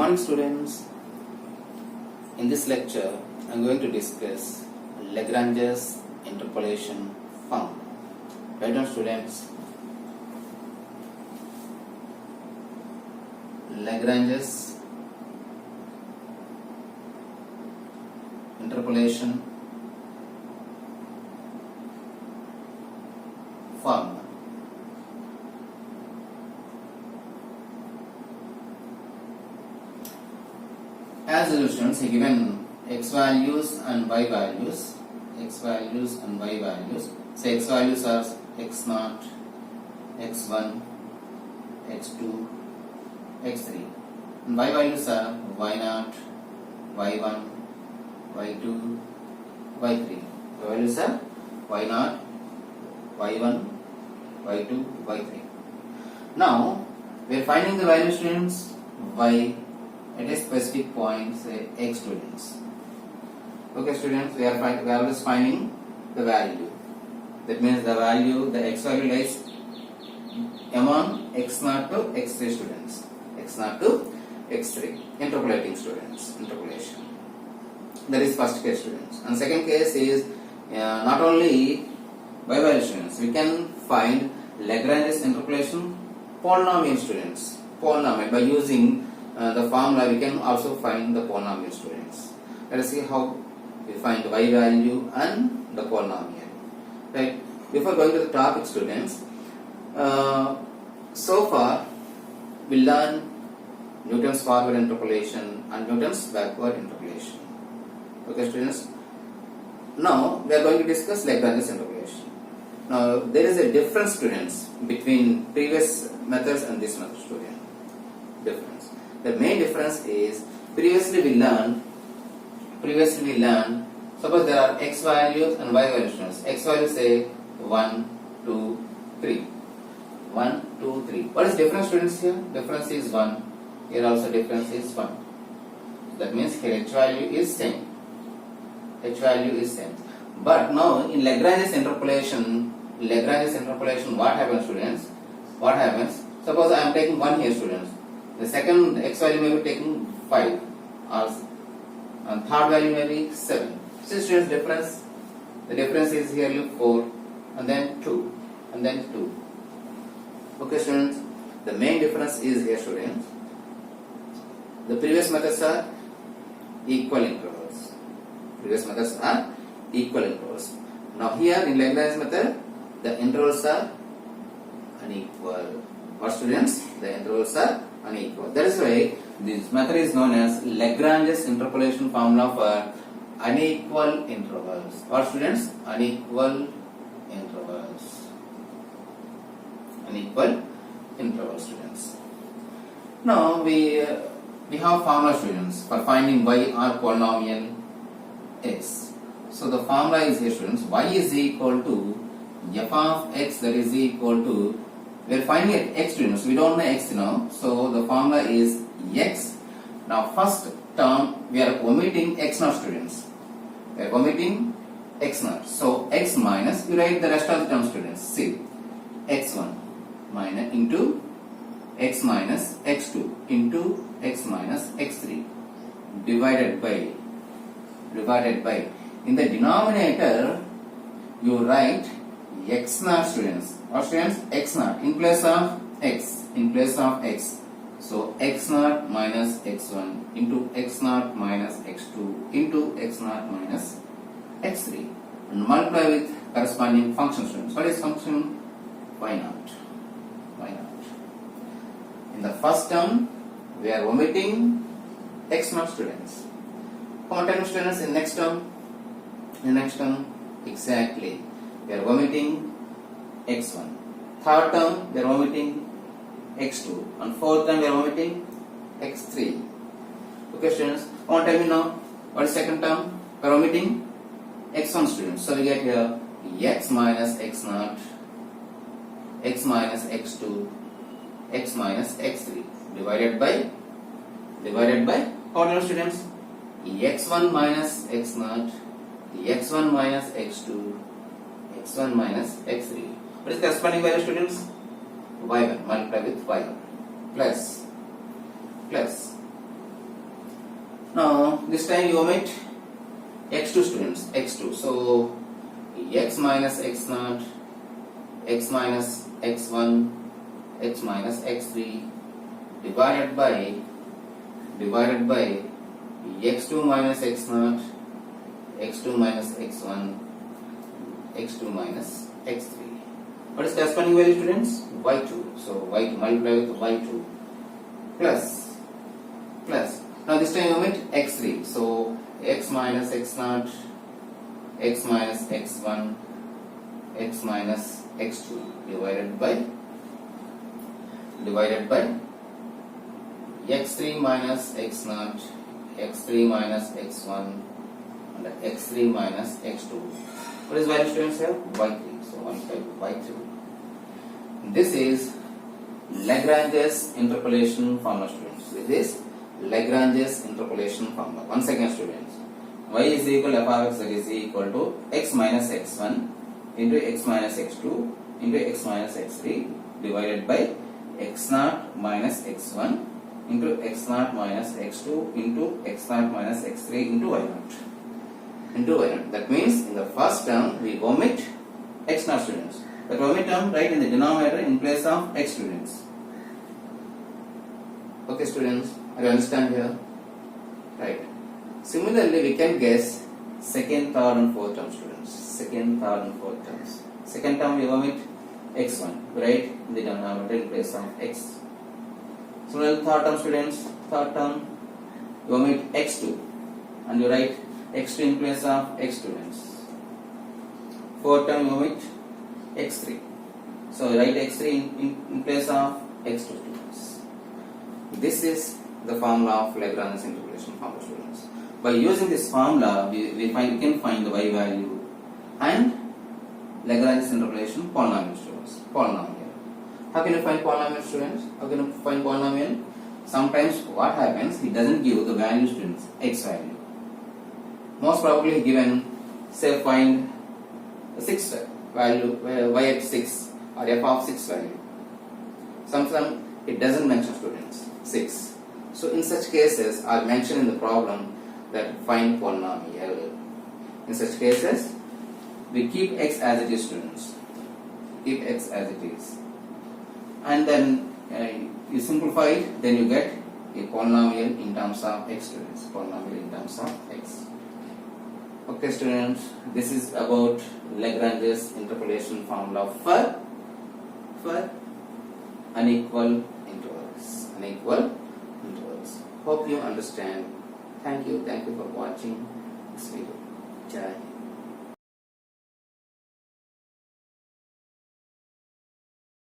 morning, students. In this lecture, I am going to discuss Lagrange's interpolation form. Write down, students. Lagrange's interpolation form. As usual, students, given x values and y values, So x values are x0, x1, x2, x3, and y values are y0, y1, y2, y3. Y values are y0, y1, y2, y3. Now we are finding the value, students, y at a specific point, say x, students. Okay, students, we are always finding the value. That means the x value lies among x0 to x3, students. X0 to x3. Interpolating, students. Interpolation. That is first case, students. And second case is not only y value, students. We can find Lagrange's interpolation polynomial, students. Polynomial by using the formula. We can also find the polynomial, students. Let us see how we find the y value and the polynomial. Right. Before going to the topic, students, so far we learn Newton's forward interpolation and Newton's backward interpolation. Okay, students. Now we are going to discuss Lagrange's interpolation. Now there is a difference, students, between previous methods and this method, student. Difference. The main difference is previously we learned. Suppose there are x values and y values, students. X values say 1, 2, 3. 1, 2, 3. What is difference, students, here? Difference is 1. Here also difference is 1. That means here h value is same. But now in Lagrange's interpolation, what happens, students? What happens? Suppose I am taking 1 here, students. The second x value may be taking 5, and third value may be 7. See, students, difference. The difference is here 4, and then 2, and then 2. Okay, students. The main difference is here, students. The previous methods are equal intervals. Now here in Lagrange's method, the intervals are unequal. What, students? The intervals are unequal. That is why this method is known as Lagrange's interpolation formula for unequal intervals. What, students? Unequal intervals, students. Now we have formula, students, for finding y or polynomial x. So the formula is here, students. Y is equal to f of x, that is equal to, we are finding at x, students. We don't know x now. So the formula is x. Now first term we are omitting x naught, students. We are omitting x naught. So x minus, you write the rest of the terms, students. See, x1 minus into x minus x2 into x minus x3 divided by. In the denominator you write x naught, students. What, students? X naught in place of x. So x naught minus x1 into x naught minus x2 into x naught minus x3, and multiply with corresponding function, students. What is function? Y naught. In the first term we are omitting x naught, students. How many times, students, in next term? Exactly. We are omitting x1. Third term we are omitting x2, and fourth term we are omitting x3. Okay, students. One tell me now, what is second term? We are omitting x1, students. So we get here x minus x0, x minus x2, x minus x3 divided by how many, students? x1 minus x0, x1 minus x2, x1 minus x3. What is the corresponding value, students? y1 multiply with y1 plus Now this time you omit x2 students, x2. So x minus x naught, x minus x1, x minus x3 divided by x2 minus x naught, x2 minus x1, x2 minus x3. What is corresponding value, students? Y2. So y2 multiply with y2 plus. Now this time omit x3. So x minus x naught, x minus x1, x minus x2 divided by x3 minus x naught, x3 minus x1 and x3 minus x2. What is value, students, here? Y3. So 1 by y3. This is Lagrange's interpolation formula, students. This is Lagrange's interpolation formula. Once again, students, y is equal to f of x is equal to x minus x1 into x minus x2 into x minus x3 divided by x naught minus x1 into x naught minus x2 into x naught minus x3 into y naught. That means in the first term we omit x naught, students. That omit term write in the denominator in place of x, students. Okay, students, are you understand here? Right. Similarly, we can guess second, third and fourth term, students. Second, third and fourth terms. Second term we omit x1, right, in the denominator in place of x. Similarly, third term, students. Third term you omit x2 and you write x2 in place of x, students. Fourth term you omit x3. So write x3 in place of x2, students. This is the formula of Lagrange's interpolation formula, students. By using this formula, we can find the y value and Lagrange's interpolation polynomial, students. Polynomial. How can you find polynomial, students? How can you find polynomial? Sometimes what happens, he doesn't give the value, students, x value. Most probably given, say, find 6 value, y at 6 or f of 6 value. Sometimes it doesn't mention, students, 6. So in such cases are mentioned in the problem that find polynomial. In such cases we keep x as it is, students. Keep x as it is. And then you simplify it, then you get a polynomial in terms of x, students. Polynomial in terms of x. Okay, students, this is about Lagrange's interpolation formula for unequal intervals. Hope you understand. Thank you for watching this video. Jai.